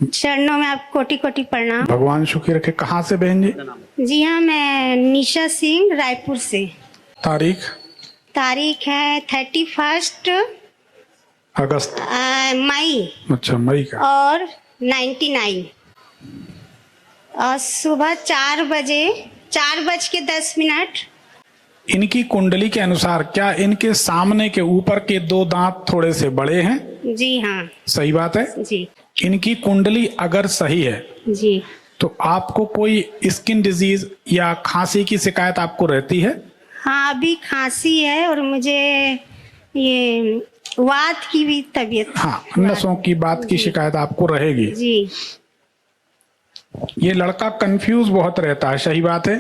चरणों में आप कोटि कोटि प्रणाम। भगवान सुखी रखे। कहाँ से बहन जी? जी हाँ, मैं निशा सिंह, रायपुर से। तारीख है 31 अगस्त, मई। अच्छा मई का। और 99 और सुबह 4:10। इनकी कुंडली के अनुसार क्या इनके सामने के ऊपर के 2 दांत थोड़े से बड़े हैं? जी हाँ। सही बात है जी। इनकी कुंडली अगर सही है जी। तो आपको कोई स्किन डिजीज या खांसी की शिकायत आपको रहती है? हाँ, अभी खांसी है और मुझे ये वात की भी तबीयत। हाँ, नसों की बात की शिकायत आपको रहेगी। जी। ये लड़का कंफ्यूज बहुत रहता है, सही बात है?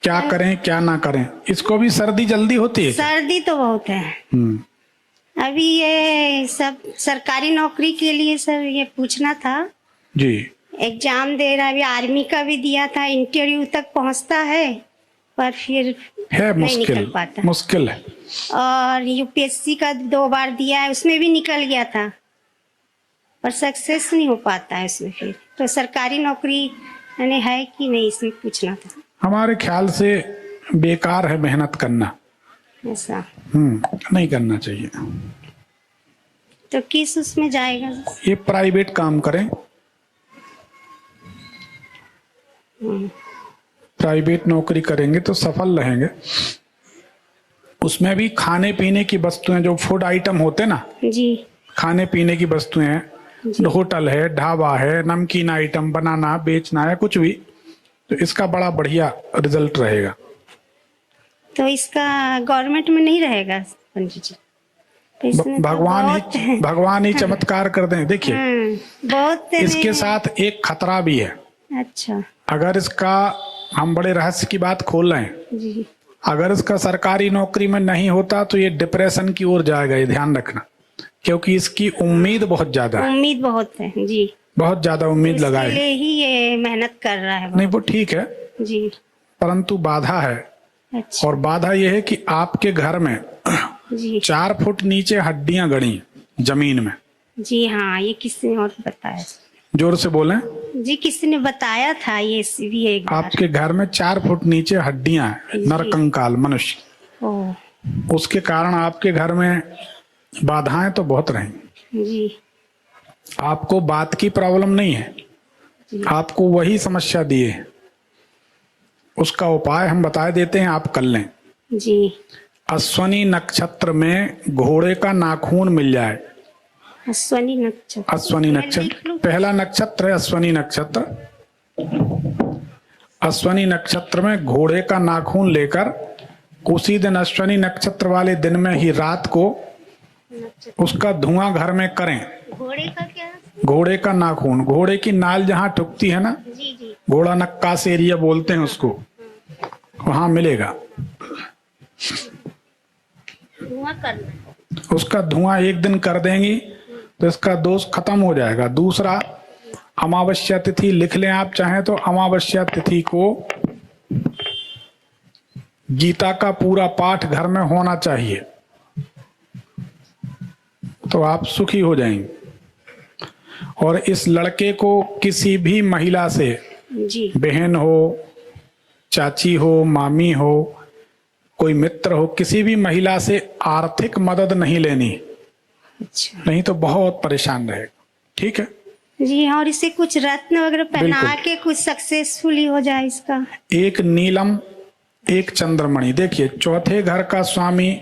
क्या करें क्या ना करें। इसको भी सर्दी जल्दी होती है? सर्दी तो बहुत है। अभी ये सब सरकारी नौकरी के लिए सर ये पूछना था। जी। एग्जाम दे रहा है, अभी आर्मी का भी दिया था, इंटरव्यू तक पहुंचता है पर फिर है नहीं निकल मुश्किल, पाता। मुश्किल है। और यूपीएससी का 2 बार दिया है, उसमें भी निकल गया था पर सक्सेस नहीं हो पाता है उसमें। फिर तो सरकारी नौकरी यानी है कि नहीं, इसमें पूछना था। हमारे ख्याल से बेकार है मेहनत करना। ऐसा नहीं करना चाहिए। तो किस उसमें जाएगा? ये प्राइवेट काम करें, प्राइवेट नौकरी करेंगे तो सफल रहेंगे। उसमें भी खाने पीने की वस्तुएं, जो फूड आइटम होते ना, जी, खाने पीने की वस्तुएं, होटल है, ढाबा है, नमकीन आइटम बनाना बेचना है, कुछ भी, तो इसका बड़ा बढ़िया रिजल्ट रहेगा। तो इसका गवर्नमेंट में नहीं रहेगा पंडित जी? भगवान ही चमत्कार कर दें। देखिए बहुत इसके साथ एक खतरा भी है। अच्छा। अगर इसका, हम बड़े रहस्य की बात खोल रहे हैं जी। अगर इसका सरकारी नौकरी में नहीं होता तो ये डिप्रेशन की ओर जाएगा, ये ध्यान रखना, क्योंकि इसकी उम्मीद बहुत ज्यादा है। उम्मीद बहुत है जी, बहुत ज्यादा उम्मीद लगाए, इसलिए ही ये मेहनत कर रहा है। नहीं वो ठीक है जी, परंतु बाधा है। अच्छा। और बाधा यह है कि आपके घर में जी 4 फुट नीचे हड्डियां गड़ी जमीन में। जी हाँ, ये किसी ने और बताया। जोर से बोलें। जी, किसी ने बताया था ये भी एक बार। आपके घर में 4 फुट नीचे हड्डियां हैं, नरकंकाल मनुष्य। उसके कारण आपके घर में बाधाएं तो बहुत रहेंगी। जी। आपको बात की प्रॉब्लम नहीं है, आपको वही समस्या दी है। उसका उपाय हम बता देते हैं, आप कर लें। जी। अश्वनी नक्षत्र में घोड़े का नाखून मिल जाए। अश्वनी नक्षत्र, अश्वनी नक्षत्र पहला नक्षत्र है। अश्वनी नक्षत्र, अश्वनी नक्षत्र में घोड़े का नाखून लेकर उसी दिन, अश्वनी नक्षत्र वाले दिन में ही रात को उसका धुआं घर में करें। घोड़े का क्या? घोड़े का नाखून, घोड़े की नाल जहाँ ठुकती है ना, जी जी, घोड़ा नक्कास एरिया बोलते हैं उसको, वहां मिलेगा। धुआं करना, उसका धुआं एक दिन कर देंगी तो इसका दोष खत्म हो जाएगा। दूसरा, अमावस्या तिथि लिख लें आप चाहें तो। अमावस्या तिथि को गीता का पूरा पाठ घर में होना चाहिए, तो आप सुखी हो जाएंगे। और इस लड़के को किसी भी महिला से, जी, बहन हो, चाची हो, मामी हो, कोई मित्र हो, किसी भी महिला से आर्थिक मदद नहीं लेनी। अच्छा। नहीं तो बहुत परेशान रहेगा। ठीक है जी। और इसे कुछ रत्न वगैरह पहना के कुछ सक्सेसफुली हो जाए इसका। एक नीलम, एक चंद्रमणि। देखिए, चौथे घर का स्वामी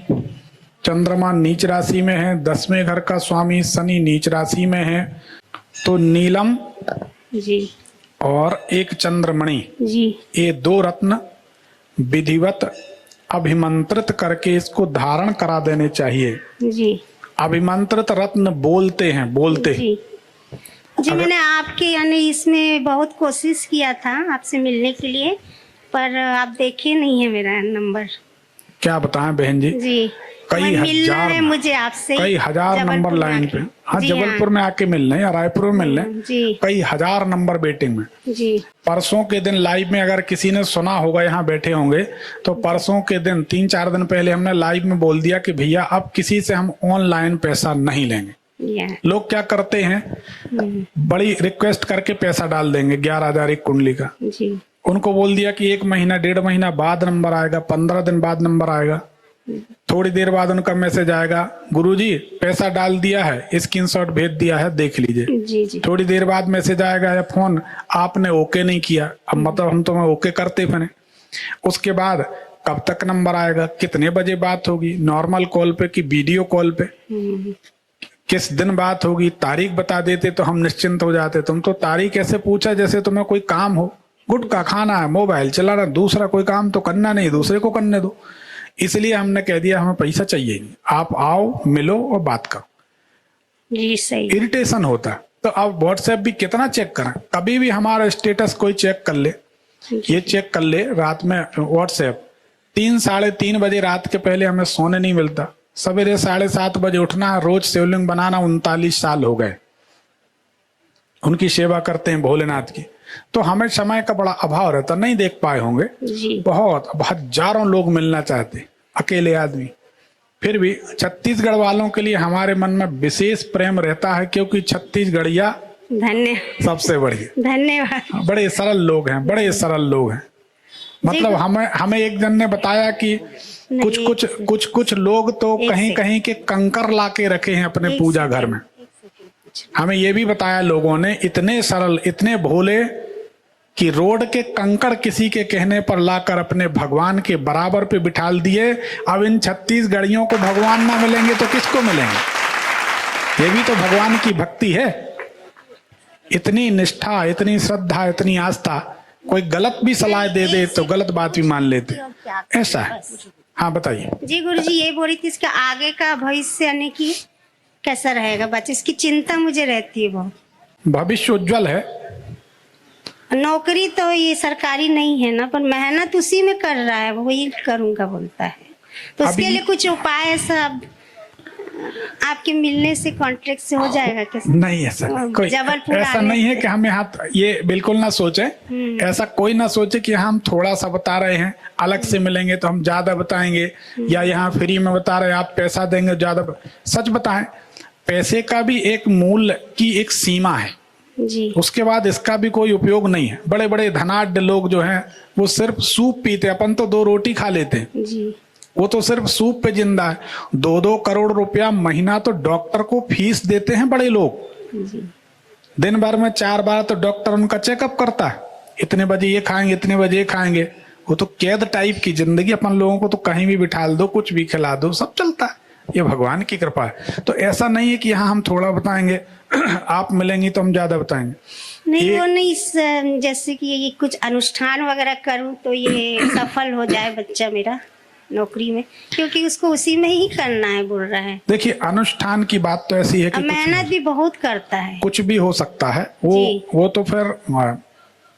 चंद्रमा नीच राशि में है, 10वें घर का स्वामी शनि नीच राशि में है, तो नीलम जी और एक चंद्रमणि, जी, ये 2 रत्न विधिवत अभिमंत्रित करके इसको धारण करा देने चाहिए। जी। अभिमंत्रित रत्न बोलते हैं, बोलते जी जी, मैंने आपके यानी इसमें बहुत कोशिश किया था आपसे मिलने के लिए, पर आप देखे नहीं है मेरा नंबर। क्या बताएं बहन जी, जी, कई हजार है मुझे आपसे, कई हजार नंबर लाइन पे। हाँ, जबलपुर में आके मिल लें या रायपुर में मिल लें। जी, कई हजार नंबर वेटिंग में। जी। परसों के दिन लाइव में अगर किसी ने सुना होगा, यहाँ बैठे होंगे, तो परसों के दिन 3-4 दिन पहले हमने लाइव में बोल दिया कि भैया अब किसी से हम ऑनलाइन पैसा नहीं लेंगे। या लोग क्या करते हैं, बड़ी रिक्वेस्ट करके पैसा डाल देंगे 11,000 एक कुंडली का। जी उनको बोल दिया कि 1 महीना 1.5 महीना बाद नंबर आएगा, 15 दिन बाद नंबर आएगा। थोड़ी देर बाद उनका मैसेज आएगा, गुरुजी पैसा डाल दिया है, स्क्रीनशॉट भेज दिया है, देख लीजिए। जी जी थोड़ी देर बाद मैसेज आएगा या फोन, आपने ओके नहीं किया। अब मतलब हम तुम्हें ओके करते बने। उसके बाद कब तक नंबर आएगा, कितने बजे बात होगी, नॉर्मल कॉल पे कि वीडियो कॉल पे, किस दिन बात होगी, तारीख बता देते तो हम निश्चिंत हो जाते। तुम तो तारीख ऐसे पूछा जैसे तुम्हें कोई काम हो, गुटखा खाना है, मोबाइल चलाना, दूसरा कोई काम तो करना नहीं, दूसरे को करने दो। इसलिए हमने कह दिया हमें पैसा चाहिए नहीं, आप आओ मिलो और बात करो। जी सही। इरिटेशन होता है। तो अब व्हाट्सएप भी कितना चेक करें, कभी भी हमारा स्टेटस कोई चेक कर ले, ये चेक कर ले रात में व्हाट्सएप 3 साढ़े 3 बजे रात के पहले हमें सोने नहीं मिलता। सवेरे 7:30 बजे उठना है, रोज शिवलिंग बनाना, 39 साल हो गए उनकी सेवा करते हैं भोलेनाथ की। तो हमें समय का बड़ा अभाव रहता, नहीं देख पाए होंगे। जी बहुत हजारों लोग मिलना चाहते, अकेले आदमी। फिर भी छत्तीसगढ़ वालों के लिए हमारे मन में विशेष प्रेम रहता है, क्योंकि छत्तीसगढ़िया धन्यवाद सबसे बढ़िया, धन्यवाद। बड़े सरल लोग हैं, बड़े सरल लोग हैं। मतलब हमें एक जन ने बताया कि कुछ लोग तो कहीं कहीं के कंकर ला के रखे हैं अपने पूजा घर में। हमें ये भी बताया लोगों ने, इतने सरल, इतने भोले कि रोड के कंकड़ किसी के कहने पर लाकर अपने भगवान के बराबर पे बिठाल दिए। अब इन छत्तीसगढ़ियों को भगवान ना मिलेंगे तो किसको मिलेंगे? ये भी तो भगवान की भक्ति है। इतनी निष्ठा, इतनी श्रद्धा, इतनी आस्था, कोई गलत भी सलाह दे दे तो गलत बात भी मान लेते, ऐसा है। हाँ बताइए। जी गुरुजी, ये बोल रही थी इसका आगे का भविष्य यानी कि कैसा रहेगा बच्चे, इसकी चिंता मुझे रहती है बहुत। भविष्य उज्जवल है। नौकरी तो ये सरकारी नहीं है ना, पर मेहनत उसी में कर रहा है, वही करूंगा बोलता है। तो उसके लिए कुछ उपाय ऐसा आपके मिलने से कॉन्ट्रैक्ट से हो जाएगा कैसे? नहीं ऐसा कोई ऐसा नहीं है कि हम यहाँ, ये बिल्कुल ना सोचे, ऐसा कोई ना सोचे कि हम थोड़ा सा बता रहे हैं, अलग से मिलेंगे तो हम ज्यादा बताएंगे, या यहाँ फ्री में बता रहे हैं आप पैसा देंगे ज्यादा। सच बताएं, पैसे का भी एक मूल्य की एक सीमा है जी। उसके बाद इसका भी कोई उपयोग नहीं है। बड़े बड़े धनाढ्य लोग जो हैं वो सिर्फ सूप पीते, अपन तो 2 रोटी खा लेते हैं, जी। वो तो सिर्फ सूप पे जिंदा है। 2-2 करोड़ रुपया महीना तो डॉक्टर को फीस देते हैं बड़े लोग। जी। दिन भर में 4 बार तो डॉक्टर उनका चेकअप करता है, इतने बजे ये खाएंगे, इतने बजे ये खाएंगे। वो तो कैद टाइप की जिंदगी। अपन लोगों को तो कहीं भी बिठा दो, कुछ भी खिला दो, सब चलता है। ये भगवान की कृपा है। तो ऐसा नहीं है कि यहाँ हम थोड़ा बताएंगे आप मिलेंगी तो हम ज्यादा बताएंगे, नहीं वो नहीं, जैसे कि ये कुछ अनुष्ठान वगैरह करूं तो ये सफल हो जाए बच्चा मेरा नौकरी में, क्योंकि उसको उसी में ही करना है बोल रहा है। देखिए अनुष्ठान की बात तो ऐसी है कि मेहनत भी बहुत करता है, कुछ भी हो सकता है। वो तो फिर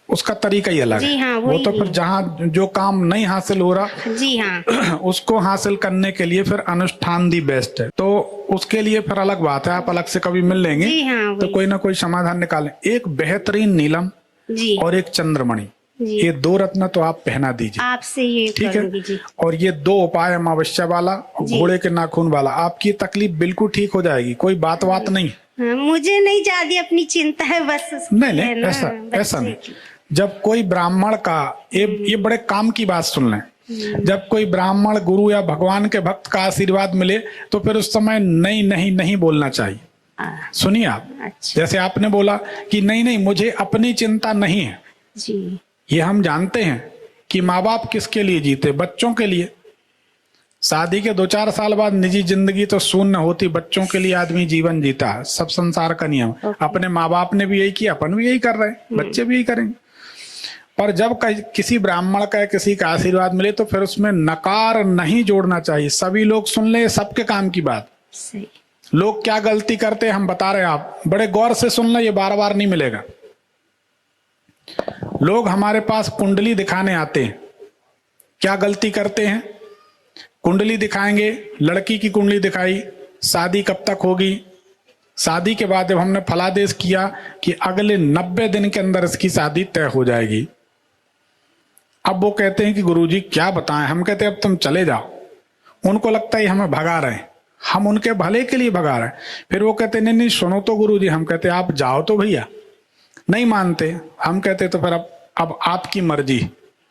उसका तरीका ही अलग है। हाँ, वो तो फिर जहाँ जो काम नहीं हासिल हो रहा, जी हाँ, उसको हासिल करने के लिए फिर अनुष्ठान दी बेस्ट है। तो उसके लिए फिर अलग बात है, आप अलग से कभी मिल लेंगे जी हाँ, तो कोई ना कोई समाधान निकालें। एक बेहतरीन नीलम जी और एक चंद्रमणि, ये 2 रत्न तो आप पहना दीजिए, आपसे ये ठीक है। जी। और ये 2 उपाय, अमावस्या वाला और घोड़े के नाखून वाला, आपकी तकलीफ बिल्कुल ठीक हो जाएगी। कोई बात नहीं। हाँ, मुझे नहीं ज्यादा अपनी चिंता है बस। नहीं ऐसा नहीं। जब कोई ब्राह्मण का, ये बड़े काम की बात सुन लें, जब कोई ब्राह्मण गुरु या भगवान के भक्त का आशीर्वाद मिले तो फिर उस समय नहीं बोलना चाहिए। सुनिए आप, अच्छा। जैसे आपने बोला कि नहीं मुझे अपनी चिंता नहीं है जी। ये हम जानते हैं कि माँ बाप किसके लिए जीते, बच्चों के लिए। शादी के 2-4 साल बाद निजी जिंदगी तो शून्य होती, बच्चों के लिए आदमी जीवन जीता है, सब संसार का नियम। अपने माँ बाप ने भी यही किया, अपन भी यही कर रहे हैं, बच्चे भी यही करेंगे। पर जब किसी ब्राह्मण का, किसी का आशीर्वाद मिले तो फिर उसमें नकार नहीं जोड़ना चाहिए। सभी लोग सुन ले, सबके काम की बात। सही। लोग क्या गलती करते हैं हम बता रहे हैं, आप बड़े गौर से सुन ले, ये बार नहीं मिलेगा। लोग हमारे पास कुंडली दिखाने आते हैं, क्या गलती करते हैं? कुंडली दिखाएंगे, लड़की की कुंडली दिखाई, शादी कब तक होगी, शादी के बाद जब हमने फलादेश किया कि अगले 90 दिन के अंदर इसकी शादी तय हो जाएगी। अब वो कहते हैं कि गुरुजी क्या बताएं, हम कहते हैं अब तुम चले जाओ। उनको लगता है हमें भगा रहे हैं, हम उनके भले के लिए भगा रहे हैं। फिर वो कहते नहीं नहीं सुनो तो गुरुजी, हम कहते आप जाओ तो भैया, नहीं मानते। हम कहते तो फिर अब आपकी मर्जी,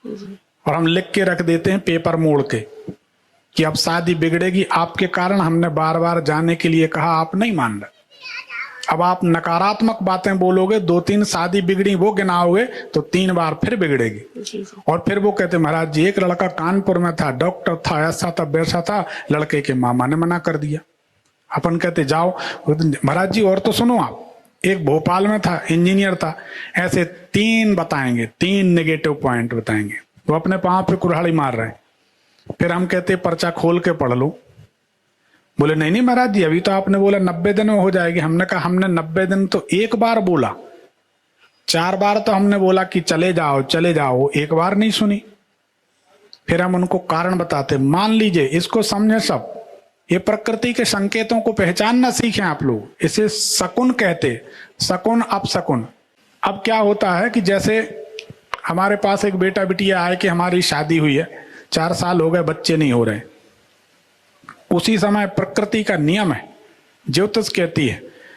और हम लिख के रख देते हैं पेपर मोड़ के कि अब शादी बिगड़ेगी आपके कारण, हमने बार बार जाने के लिए कहा, आप नहीं मान रहे। अब आप नकारात्मक बातें बोलोगे, 2-3 शादी बिगड़ी वो गिनाओगे तो 3 बार फिर बिगड़ेगी। जी जी। और फिर वो कहते महाराज जी एक लड़का कानपुर में था, डॉक्टर था, ऐसा था वैसा था, लड़के के मामा ने मना कर दिया। अपन कहते जाओ। महाराज जी और तो सुनो आप, एक भोपाल में था, इंजीनियर था, ऐसे 3 बताएंगे, 3 नेगेटिव पॉइंट बताएंगे, वो अपने पांव पे कुल्हाड़ी मार रहे हैं। फिर हम कहते पर्चा खोल के पढ़ लो। बोले नहीं नहीं महाराज जी अभी तो आपने बोला 90 दिन में हो जाएगी। हमने कहा हमने 90 दिन तो एक बार बोला, 4 बार तो हमने बोला कि चले जाओ चले जाओ, एक बार नहीं सुनी। फिर हम उनको कारण बताते, मान लीजिए इसको समझे सब, ये प्रकृति के संकेतों को पहचानना सीखें आप लोग, इसे शकुन कहते, शकुन अपशकुन। अब क्या होता है कि जैसे हमारे पास एक बेटा बिटिया आए कि हमारी शादी हुई है, 4 साल हो गए बच्चे नहीं हो रहे। उसी समय प्रकृति का नियम है, ज्योतिष कहती है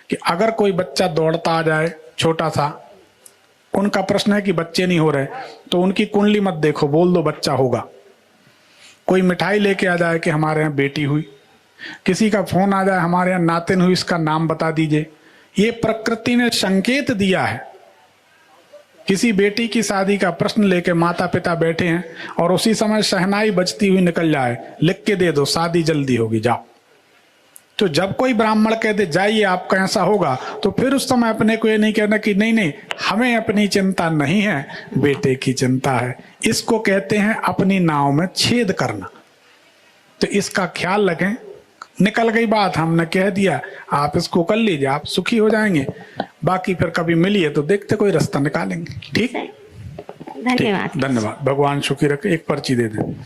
कि अगर कोई बच्चा दौड़ता आ जाए छोटा सा, उनका प्रश्न है कि बच्चे नहीं हो रहे, तो उनकी कुंडली मत देखो, बोल दो बच्चा होगा। कोई मिठाई लेके आ जाए कि हमारे यहाँ बेटी हुई, किसी का फोन आ जाए हमारे यहाँ नातिन हुई, इसका नाम बता दीजिए। ये प्रकृति ने संकेत दिया है। किसी बेटी की शादी का प्रश्न लेके माता पिता बैठे हैं और उसी समय शहनाई बजती हुई निकल जाए, लिख के दे दो शादी जल्दी होगी जाओ। तो जब कोई ब्राह्मण कहते जाइए आपका ऐसा होगा, तो फिर उस समय अपने को ये नहीं कहना कि नहीं नहीं हमें अपनी चिंता नहीं है, बेटे की चिंता है। इसको कहते हैं अपनी नाव में छेद करना। तो इसका ख्याल रखें। निकल गई बात, हमने कह दिया, आप इसको कर लीजिए, आप सुखी हो जाएंगे। बाकी फिर कभी मिलिए तो देखते कोई रास्ता निकालेंगे। ठीक, धन्यवाद। धन्यवाद। भगवान सुखी रखे। एक पर्ची दे दें।